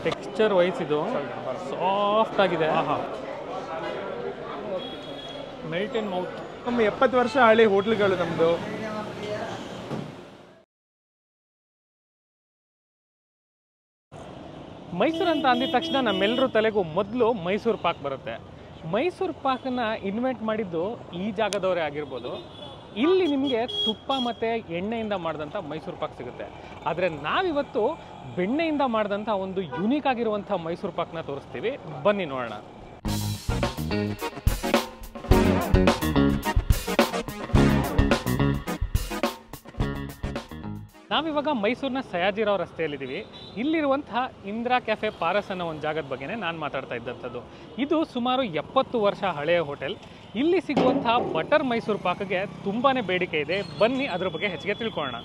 Texture wise ಇದು soft ಆಗಿದೆ. Melt ಇನ್ mouth. ನಮ್ಮ 70 ವರ್ಷ ಹಳೆ ಹೋಟ್ಲ್ಗಳು ನಮ್ಮದು. ಮೈಸೂರು ಅಂತ ಅಂದಿದ ತಕ್ಷಣ ನಮ್ಮೆಲ್ಲರೂ ತಲೆಗೂ ಮೊದಲು ಮೈಸೂರು ಪಾಕ್ ಬರುತ್ತೆ. ಮೈಸೂರು ಪಾಕನ್ನು ಇನ್ವೆಂಟ್ ಮಾಡಿದ್ದು ಈ ಜಾಗದವರೇ ಆಗಿರ್ಬೋದು. ಇಲ್ಲಿ ನಿಮಗೆ ತುಪ್ಪ ಮತ್ತು ಎಣ್ಣೆಯಿಂದ ಮಾಡಿದಂಥ ಮೈಸೂರು ಪಾಕ್ ಸಿಗುತ್ತೆ. ಆದರೆ ನಾವಿವತ್ತು ಬೆಣ್ಣೆಯಿಂದ ಮಾಡಿದಂಥ ಒಂದು ಯುನೀಕ್ ಆಗಿರುವಂಥ ಮೈಸೂರು ಪಾಕ್ನ ತೋರಿಸ್ತೀವಿ, ಬನ್ನಿ ನೋಡೋಣ. ನಾವಿವಾಗ ಮೈಸೂರಿನ ಸಯಾಜಿರಾವ್ ರಸ್ತೆಯಲ್ಲಿದ್ದೀವಿ. ಇಲ್ಲಿರುವಂತಹ ಇಂದಿರಾ ಕೆಫೆ ಪಾರಸ್ ಅನ್ನೋ ಒಂದು ಜಾಗದ ಬಗ್ಗೆನೇ ನಾನು ಮಾತಾಡ್ತಾ ಇದ್ದಂಥದ್ದು. ಇದು ಸುಮಾರು 70 ವರ್ಷ ಹಳೆಯ ಹೋಟೆಲ್. ಇಲ್ಲಿ ಸಿಗುವಂತಹ ಬಟರ್ ಮೈಸೂರು ಪಾಕ್ಗೆ ತುಂಬಾ ಬೇಡಿಕೆ ಇದೆ. ಬನ್ನಿ ಅದ್ರ ಬಗ್ಗೆ ಹೆಚ್ಚಿಗೆ ತಿಳ್ಕೊಳ್ಳೋಣ.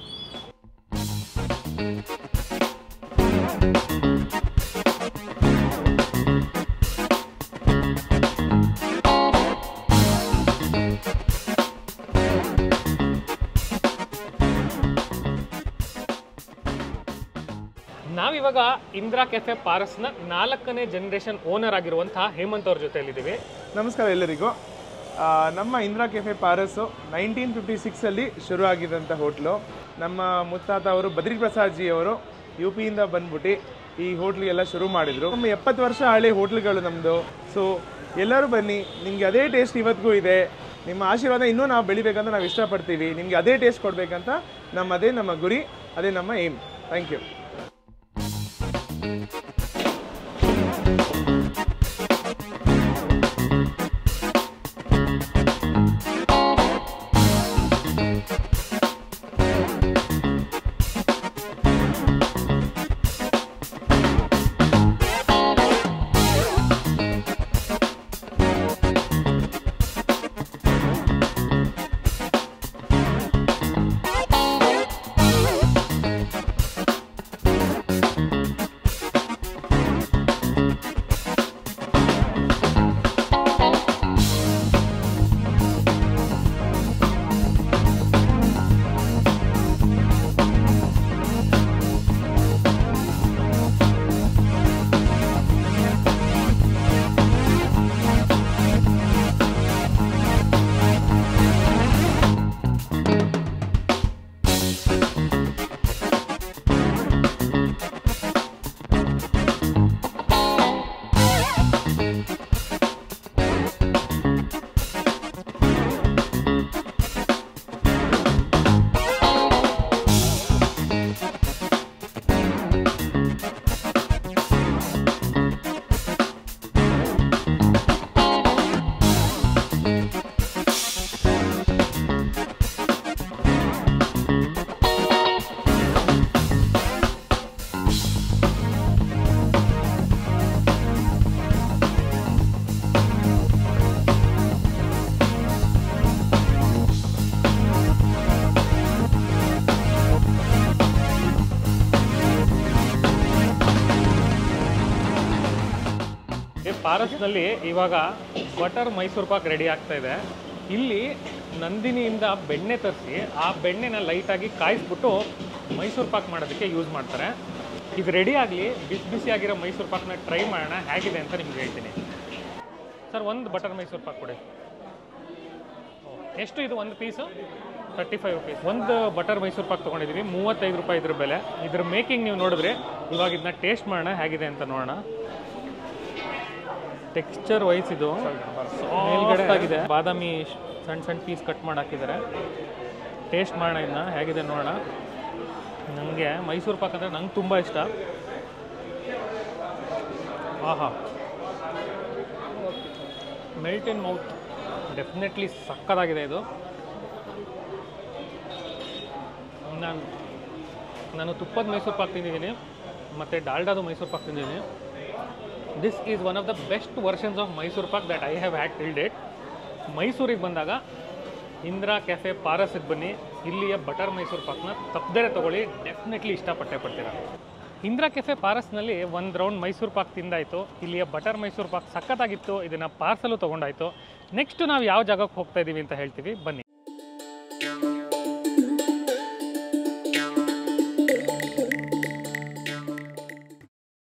ನಾವಿವಾಗ ಇಂದಿರಾ ಕೆಫೆ ಪಾರಸ್ನ 4ನೇ ಜನರೇಷನ್ ಓನರ್ ಆಗಿರುವಂತಹ ಹೇಮಂತ್ ಅವ್ರ ಜೊತೆಯಲ್ಲಿದ್ದೀವಿ. ನಮಸ್ಕಾರ ಎಲ್ಲರಿಗೂ. ನಮ್ಮ ಇಂದಿರಾ ಕೆಫೆ ಪಾರಸ್ಸು 1956 ಶುರು ಆಗಿದ್ದಂಥ ಹೋಟ್ಲು. ನಮ್ಮ ಮುತ್ತಾತ ಅವರು ಬದ್ರಿ ಪ್ರಸಾದ್ ಜಿ ಅವರು UPಯಿಂದ ಬಂದ್ಬಿಟ್ಟು ಈ ಹೋಟ್ಲಿಗೆಲ್ಲ ಶುರು ಮಾಡಿದರು. ನಮ್ಮ 70 ವರ್ಷ ಹಳೆ ಹೋಟ್ಲ್ಗಳು ನಮ್ಮದು. ಸೊ ಎಲ್ಲರೂ ಬನ್ನಿ, ನಿಮಗೆ ಅದೇ ಟೇಸ್ಟ್ ಇವತ್ತಿಗೂ ಇದೆ. ನಿಮ್ಮ ಆಶೀರ್ವಾದ ಇನ್ನೂ ನಾವು ಬೆಳಿಬೇಕಂತ ನಾವು ಇಷ್ಟಪಡ್ತೀವಿ. ನಿಮಗೆ ಅದೇ ಟೇಸ್ಟ್ ಕೊಡಬೇಕಂತ ನಮ್ಮ ಗುರಿ, ಅದೇ ನಮ್ಮ ಏಮ್. Thank you. ಪಾರಸ್ನಲ್ಲಿ ಇವಾಗ ಬಟರ್ ಮೈಸೂರು ಪಾಕ್ ರೆಡಿ ಆಗ್ತಾ ಇದೆ. ಇಲ್ಲಿ ನಂದಿನಿಯಿಂದ ಬೆಣ್ಣೆ ತರಿಸಿ ಆ ಬೆಣ್ಣೆನ ಲೈಟಾಗಿ ಕಾಯಿಸ್ಬಿಟ್ಟು ಮೈಸೂರು ಪಾಕ್ ಮಾಡೋದಕ್ಕೆ ಯೂಸ್ ಮಾಡ್ತಾರೆ. ಇದು ರೆಡಿ ಆಗಲಿ, ಬಿಸಿಯಾಗಿರೋ ಮೈಸೂರು ಪಾಕ್ನ ಟ್ರೈ ಮಾಡೋಣ ಹೇಗಿದೆ ಅಂತ ನಿಮ್ಗೆ ಹೇಳ್ತೀನಿ. ಸರ್, ಒಂದು ಬಟರ್ ಮೈಸೂರು ಪಾಕ್ ಕೊಡಿ. ಎಷ್ಟು ಇದು ಒಂದು ಪೀಸು? 35 ರುಪೀಸ್. ಒಂದು ಬಟರ್ ಮೈಸೂರು ಪಾಕ್ ತೊಗೊಂಡಿದ್ದೀವಿ, 35 ರೂಪಾಯಿ ಇದ್ರ ಬೆಲೆ. ಇದ್ರ ಮೇಕಿಂಗ್ ನೀವು ನೋಡಿದ್ರೆ ಇವಾಗ ಇದನ್ನ ಟೇಸ್ಟ್ ಮಾಡೋಣ ಹೇಗಿದೆ ಅಂತ ನೋಡೋಣ. ಟೆಕ್ಸ್ಚರ್ ವೈಸ್ ಇದು ಮೇಲ್ಗಡೆ ಆಗಿದೆ. ಬಾದಾಮಿ ಸಣ್ಣ ಸಣ್ಣ ಪೀಸ್ ಕಟ್ ಮಾಡಿ ಹಾಕಿದ್ದಾರೆ. ಟೇಸ್ಟ್ ಮಾಡೋಣ ಇದನ್ನ ಹೇಗಿದೆ ನೋಡೋಣ. ನನಗೆ ಮೈಸೂರು ಪಾಕ್ ಅಂದರೆ ನಂಗೆ ತುಂಬ ಇಷ್ಟ. ಆಹಾ, ಮೆಲ್ಟ್ ಇನ್ ಮೌತ್. ಡೆಫಿನೆಟ್ಲಿ ಸಕ್ಕತ್ತಾಗಿದೆ ಇದು. ನಾನು ತುಪ್ಪದ ಮೈಸೂರು ಪಾಕ್ ತಿಂದಿದ್ದೀನಿ ಮತ್ತು ಡಾಲ್ಡಾದು ಮೈಸೂರು ಪಾಕ್ ತಿಂದಿದ್ದೀನಿ. This is one of the best versions of Mysore pak that I have had till date. ಮೈಸೂರಿಗೆ ಬಂದಾಗ ಇಂದಿರಾ ಕೆಫೆ ಪಾರಸ್ಗೆ ಬನ್ನಿ. ಇಲ್ಲಿಯ ಬಟರ್ ಮೈಸೂರು ಪಾಕ್ನ ತಪ್ಪದೇ ತೊಗೊಳ್ಳಿ, ಡೆಫಿನೆಟ್ಲಿ ಇಷ್ಟಪಟ್ಟೆ ಪಡ್ತೀರಾ. ಇಂದಿರಾ ಕೆಫೆ ಪಾರಸ್ನಲ್ಲಿ ಒಂದು ರೌಂಡ್ ಮೈಸೂರು ಪಾಕ್ ತಿಂದಾಯಿತು. ಇಲ್ಲಿಯ ಬಟರ್ ಮೈಸೂರು ಪಾಕ್ ಸಖತ್ತಾಗಿತ್ತು. ಇದನ್ನು ಪಾರ್ಸಲು ತೊಗೊಂಡಾಯಿತು. ನೆಕ್ಸ್ಟ್ ನಾವು ಯಾವ ಜಾಗಕ್ಕೆ ಹೋಗ್ತಾ ಇದ್ದೀವಿ ಅಂತ ಹೇಳ್ತೀವಿ, ಬನ್ನಿ.